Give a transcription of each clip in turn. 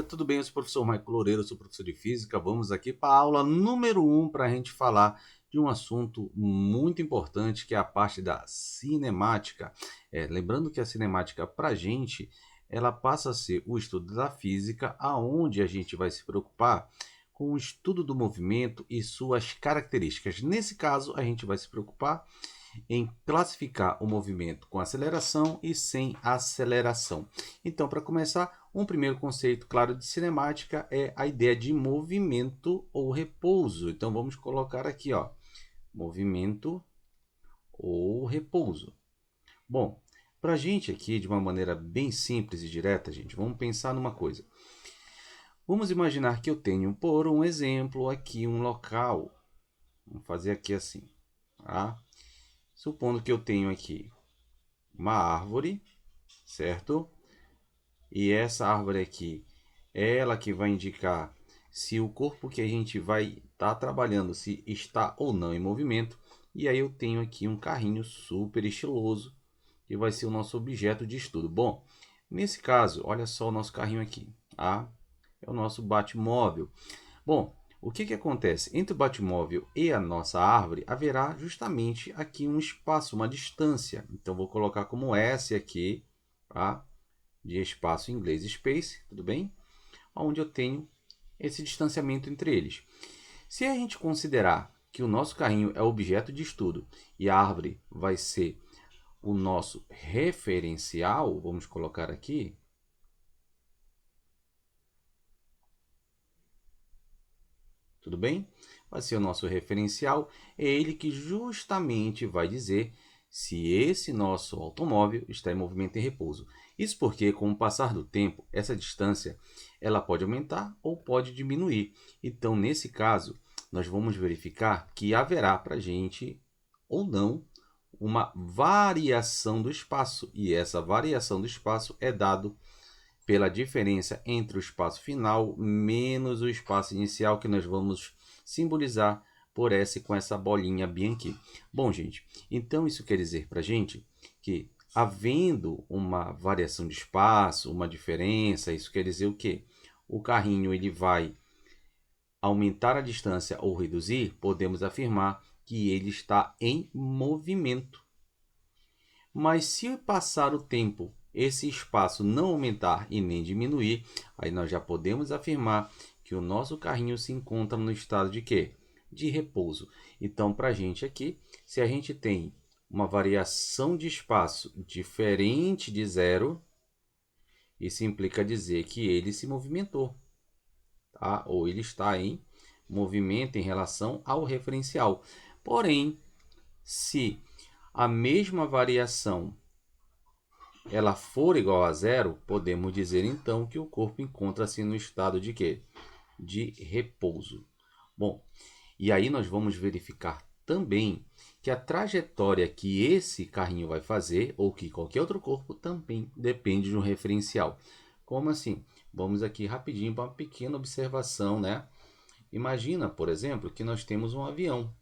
Tudo bem? Eu sou o professor Maico Loureiro, sou professor de Física. Vamos aqui para a aula número 1 para a gente falar de um assunto muito importante que é a parte da cinemática. Lembrando que a cinemática para a gente, ela passa a ser o estudo da física, aonde a gente vai se preocupar com o estudo do movimento e suas características. Nesse caso, a gente vai se preocupar em classificar o movimento com aceleração e sem aceleração. Então, para começar, um primeiro conceito claro de cinemática é a ideia de movimento ou repouso. Então, vamos colocar aqui, ó, movimento ou repouso. Bom, para a gente aqui, de uma maneira bem simples e direta, gente, vamos pensar numa coisa. Vamos imaginar que eu tenho, por um exemplo, aqui um local. Vamos fazer aqui assim, tá? Supondo que eu tenho aqui uma árvore, certo? E essa árvore aqui é ela que vai indicar se o corpo que a gente vai estar trabalhando se está ou não em movimento. E aí eu tenho aqui um carrinho super estiloso que vai ser o nosso objeto de estudo. Bom, nesse caso, olha só o nosso carrinho aqui, tá? É o nosso Batmóvel. Bom, o que acontece? Entre o Batmóvel e a nossa árvore haverá justamente aqui um espaço, uma distância. Então vou colocar como S aqui, tá? De espaço em inglês space, tudo bem? Onde eu tenho esse distanciamento entre eles. Se a gente considerar que o nosso carrinho é objeto de estudo e a árvore vai ser o nosso referencial, vamos colocar aqui, tudo bem? Vai ser o nosso referencial, é ele que justamente vai dizer se esse nosso automóvel está em movimento em repouso. Isso porque, com o passar do tempo, essa distância ela pode aumentar ou pode diminuir. Então, nesse caso, nós vamos verificar que haverá para a gente ou não uma variação do espaço. E essa variação do espaço é dado pela diferença entre o espaço final menos o espaço inicial, que nós vamos simbolizar por S com essa bolinha bem aqui. Bom, gente, então isso quer dizer para a gente que, havendo uma variação de espaço, uma diferença, isso quer dizer o quê? O carrinho ele vai aumentar a distância ou reduzir, podemos afirmar que ele está em movimento. Mas se passar o tempo, esse espaço não aumentar e nem diminuir, aí nós já podemos afirmar que o nosso carrinho se encontra no estado de quê? De repouso. Então, para a gente aqui, se a gente tem uma variação de espaço diferente de zero, isso implica dizer que ele se movimentou, tá? Ou ele está em movimento em relação ao referencial. Porém, se a mesma variação ela for igual a zero, podemos dizer então que o corpo encontra-se no estado de quê? De repouso. Bom, e aí nós vamos verificar também que a trajetória que esse carrinho vai fazer, ou que qualquer outro corpo, também depende de um referencial. Como assim? Vamos aqui rapidinho para uma pequena observação, né? Imagina, por exemplo, que nós temos um avião.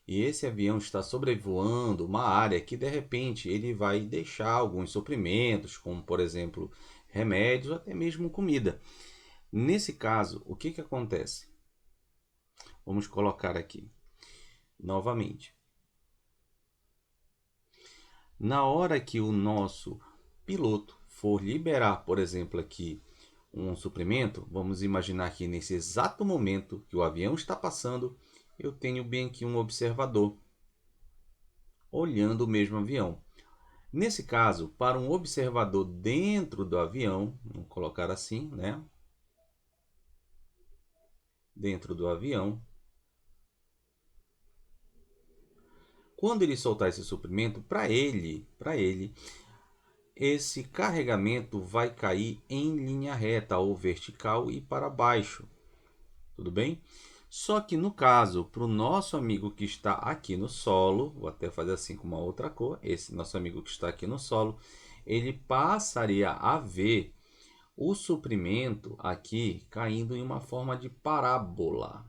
E esse avião está sobrevoando uma área que de repente ele vai deixar alguns suprimentos, como por exemplo remédios ou até mesmo comida. Nesse caso, o que acontece? Vamos colocar aqui novamente. Na hora que o nosso piloto for liberar, por exemplo, aqui um suprimento, vamos imaginar que nesse exato momento que o avião está passando, eu tenho bem aqui um observador olhando o mesmo avião. Nesse caso, para um observador dentro do avião, vamos colocar assim, né? Dentro do avião. Quando ele soltar esse suprimento, para ele, esse carregamento vai cair em linha reta ou vertical e para baixo. Tudo bem? Só que no caso, para o nosso amigo que está aqui no solo, vou até fazer assim com uma outra cor, esse nosso amigo que está aqui no solo, ele passaria a ver o suprimento aqui caindo em uma forma de parábola.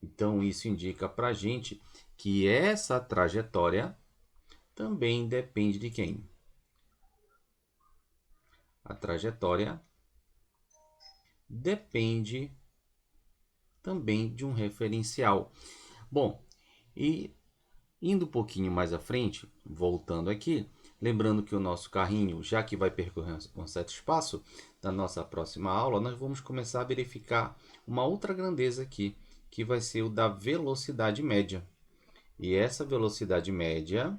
Então isso indica para a gente que essa trajetória também depende de quem? A trajetória depende também de um referencial. Bom, e indo um pouquinho mais à frente, voltando aqui, lembrando que o nosso carrinho, já que vai percorrer um certo espaço, na nossa próxima aula, nós vamos começar a verificar uma outra grandeza aqui, que vai ser o da velocidade média. E essa velocidade média,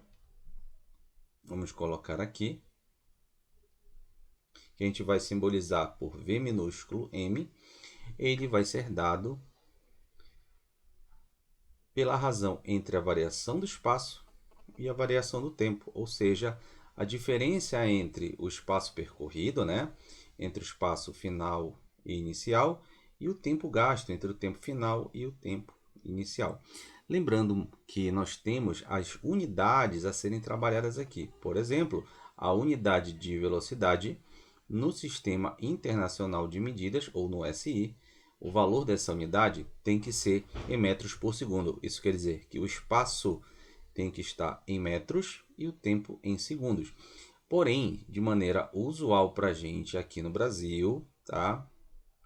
vamos colocar aqui, que a gente vai simbolizar por V minúsculo m, ele vai ser dado pela razão entre a variação do espaço e a variação do tempo, ou seja, a diferença entre o espaço percorrido, né, entre o espaço final e inicial, e o tempo gasto entre o tempo final e o tempo inicial. Lembrando que nós temos as unidades a serem trabalhadas aqui. Por exemplo, a unidade de velocidade no Sistema Internacional de Medidas, ou no SI, o valor dessa unidade tem que ser em metros por segundo. Isso quer dizer que o espaço tem que estar em metros e o tempo em segundos. Porém, de maneira usual para a gente aqui no Brasil, tá?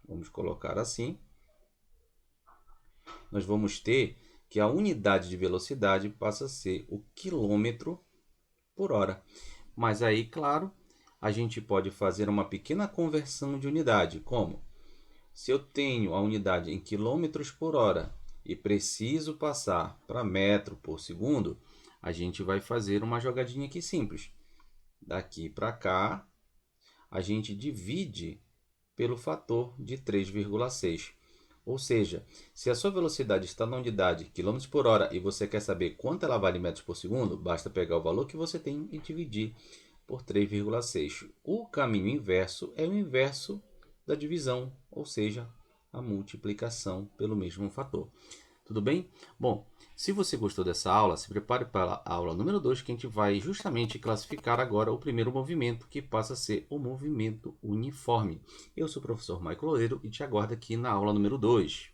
Vamos colocar assim. Nós vamos ter que a unidade de velocidade passa a ser o quilômetro por hora. Mas aí, claro, a gente pode fazer uma pequena conversão de unidade. Como? Se eu tenho a unidade em quilômetros por hora e preciso passar para metro por segundo, a gente vai fazer uma jogadinha aqui simples. Daqui para cá, a gente divide pelo fator de 3,6. Ou seja, se a sua velocidade está na unidade km por hora e você quer saber quanto ela vale em metros por segundo, basta pegar o valor que você tem e dividir por 3,6. O caminho inverso é o inverso da divisão, ou seja, a multiplicação pelo mesmo fator. Tudo bem? Bom, se você gostou dessa aula, se prepare para a aula número 2, que a gente vai justamente classificar agora o primeiro movimento, que passa a ser o movimento uniforme. Eu sou o professor Michael Loureiro e te aguardo aqui na aula número 2.